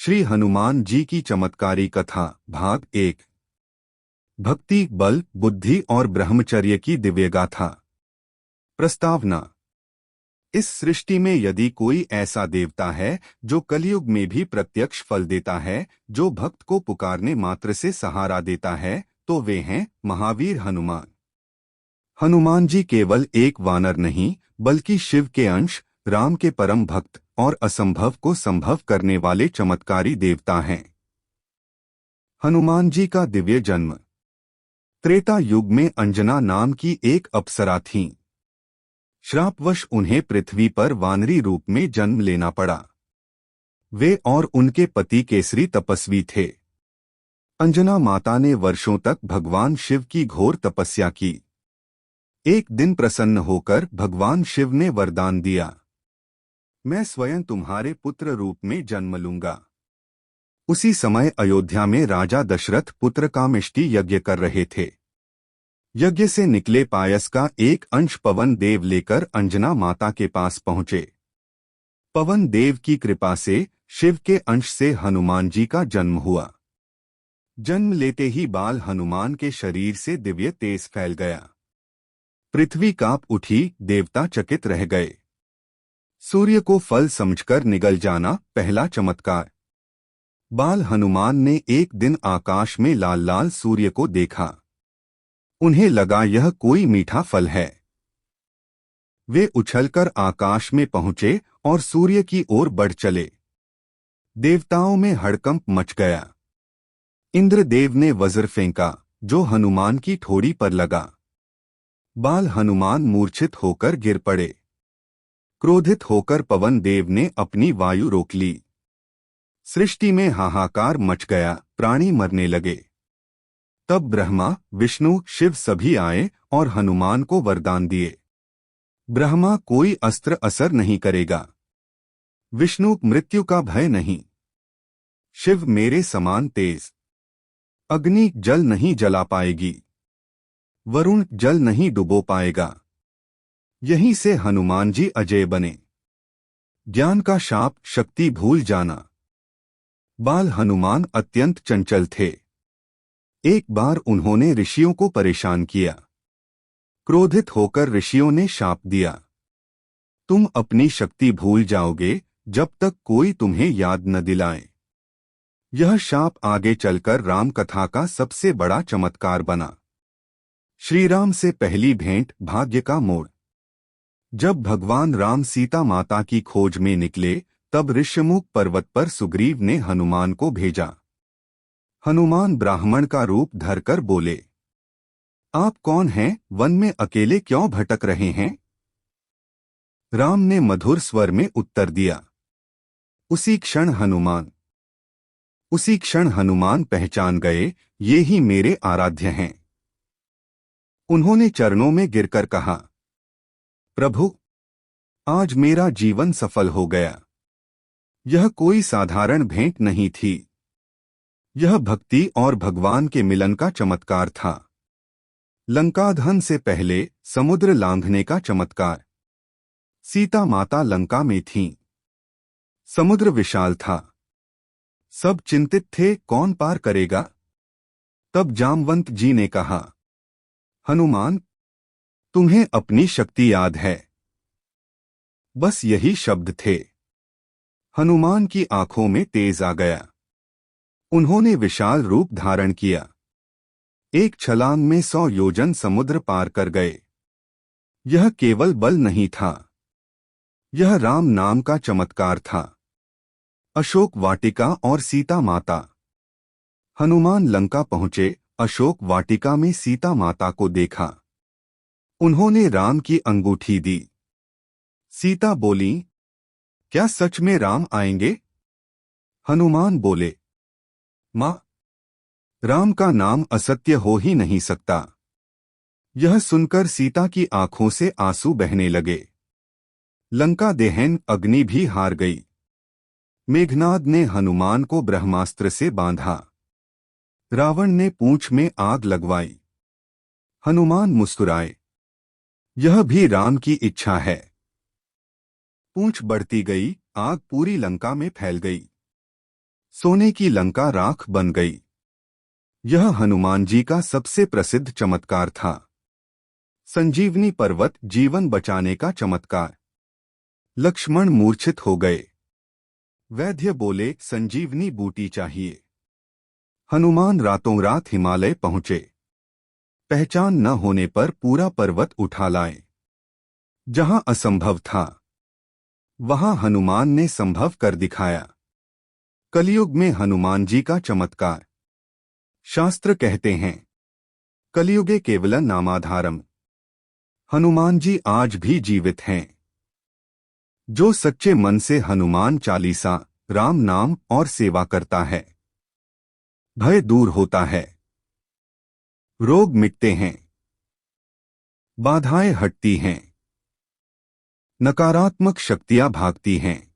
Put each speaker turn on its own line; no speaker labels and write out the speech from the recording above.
श्री हनुमान जी की चमत्कारी कथा भाग 1। भक्ति, बल, बुद्धि और ब्रह्मचर्य की दिव्यगाथा। प्रस्तावना। इस सृष्टि में यदि कोई ऐसा देवता है जो कलयुग में भी प्रत्यक्ष फल देता है, जो भक्त को पुकारने मात्र से सहारा देता है, तो वे हैं महावीर हनुमान। हनुमान जी केवल एक वानर नहीं, बल्कि शिव के अंश, राम के परम भक्त और असंभव को संभव करने वाले चमत्कारी देवता हैं। हनुमान जी का दिव्य जन्म। त्रेता युग में अंजना नाम की एक अप्सरा थीं। श्रापवश उन्हें पृथ्वी पर वानरी रूप में जन्म लेना पड़ा। वे और उनके पति केसरी तपस्वी थे। अंजना माता ने वर्षों तक भगवान शिव की घोर तपस्या की। एक दिन प्रसन्न होकर भगवान शिव ने वरदान दिया, मैं स्वयं तुम्हारे पुत्र रूप में जन्म लूंगा। उसी समय अयोध्या में राजा दशरथ पुत्र कामेष्टि यज्ञ कर रहे थे। यज्ञ से निकले पायस का एक अंश पवन देव लेकर अंजना माता के पास पहुंचे। पवन देव की कृपा से शिव के अंश से हनुमान जी का जन्म हुआ। जन्म लेते ही बाल हनुमान के शरीर से दिव्य तेज फैल गया। पृथ्वी कांप उठी, देवता चकित रह गए। सूर्य को फल समझकर निगल जाना पहला चमत्कार। बाल हनुमान ने एक दिन आकाश में लाल लाल सूर्य को देखा। उन्हें लगा यह कोई मीठा फल है। वे उछलकर आकाश में पहुंचे और सूर्य की ओर बढ़ चले। देवताओं में हड़कंप मच गया। इंद्रदेव ने वज्र फेंका, जो हनुमान की ठोड़ी पर लगा। बाल हनुमान मूर्छित होकर गिर पड़े। क्रोधित होकर पवन देव ने अपनी वायु रोक ली। सृष्टि में हाहाकार मच गया, प्राणी मरने लगे। तब ब्रह्मा, विष्णु, शिव सभी आए और हनुमान को वरदान दिए। ब्रह्मा, कोई अस्त्र असर नहीं करेगा। विष्णु, मृत्यु का भय नहीं। शिव, मेरे समान तेज। अग्नि, जल नहीं जला पाएगी। वरुण, जल नहीं डुबो पाएगा। यहीं से हनुमान जी अजय बने। ज्ञान का शाप, शक्ति भूल जाना। बाल हनुमान अत्यंत चंचल थे। एक बार उन्होंने ऋषियों को परेशान किया। क्रोधित होकर ऋषियों ने शाप दिया, तुम अपनी शक्ति भूल जाओगे जब तक कोई तुम्हें याद न दिलाए। यह शाप आगे चलकर राम कथा का सबसे बड़ा चमत्कार बना। श्री राम से पहली भेंट, भाग्य का मोड़। जब भगवान राम सीता माता की खोज में निकले, तब ऋष्यमुख पर्वत पर सुग्रीव ने हनुमान को भेजा। हनुमान ब्राह्मण का रूप धरकर बोले, आप कौन हैं? वन में अकेले क्यों भटक रहे हैं? राम ने मधुर स्वर में उत्तर दिया। उसी क्षण हनुमान पहचान गए, ये ही मेरे आराध्य हैं। उन्होंने चरणों में गिरकर कहा, प्रभु, आज मेरा जीवन सफल हो गया। यह कोई साधारण भेंट नहीं थी। यह भक्ति और भगवान के मिलन का चमत्कार था। लंकादहन से पहले समुद्र लांघने का चमत्कार। सीता माता लंका में थीं। समुद्र विशाल था। सब चिंतित थे, कौन पार करेगा? तब जामवंत जी ने कहा, हनुमान, तुम्हें अपनी शक्ति याद है? बस यही शब्द थे। हनुमान की आंखों में तेज आ गया। उन्होंने विशाल रूप धारण किया। एक छलांग में 100 योजन समुद्र पार कर गए। यह केवल बल नहीं था, यह राम नाम का चमत्कार था। अशोक वाटिका और सीता माता। हनुमान लंका पहुंचे। अशोक वाटिका में सीता माता को देखा। उन्होंने राम की अंगूठी दी। सीता बोली, क्या सच में राम आएंगे? हनुमान बोले, मां, राम का नाम असत्य हो ही नहीं सकता। यह सुनकर सीता की आंखों से आंसू बहने लगे। लंका दहन, अग्नि भी हार गई। मेघनाद ने हनुमान को ब्रह्मास्त्र से बांधा। रावण ने पूंछ में आग लगवाई। हनुमान मुस्कुराए, यह भी राम की इच्छा है। पूंछ बढ़ती गई, आग पूरी लंका में फैल गई। सोने की लंका राख बन गई। यह हनुमान जी का सबसे प्रसिद्ध चमत्कार था। संजीवनी पर्वत जीवन बचाने का चमत्कार। लक्ष्मण मूर्छित हो गए। वैद्य बोले, संजीवनी बूटी चाहिए। हनुमान रातों रात हिमालय पहुंचे। पहचान न होने पर पूरा पर्वत उठा लाए। जहां असंभव था वहां हनुमान ने संभव कर दिखाया। कलयुग में हनुमान जी का चमत्कार। शास्त्र कहते हैं, कलयुगे केवलं नामाधारम। हनुमान जी आज भी जीवित हैं। जो सच्चे मन से हनुमान चालीसा, राम नाम और सेवा करता है, भय दूर होता है, रोग मिटते हैं, बाधाएं हटती हैं, नकारात्मक शक्तियां भागती हैं।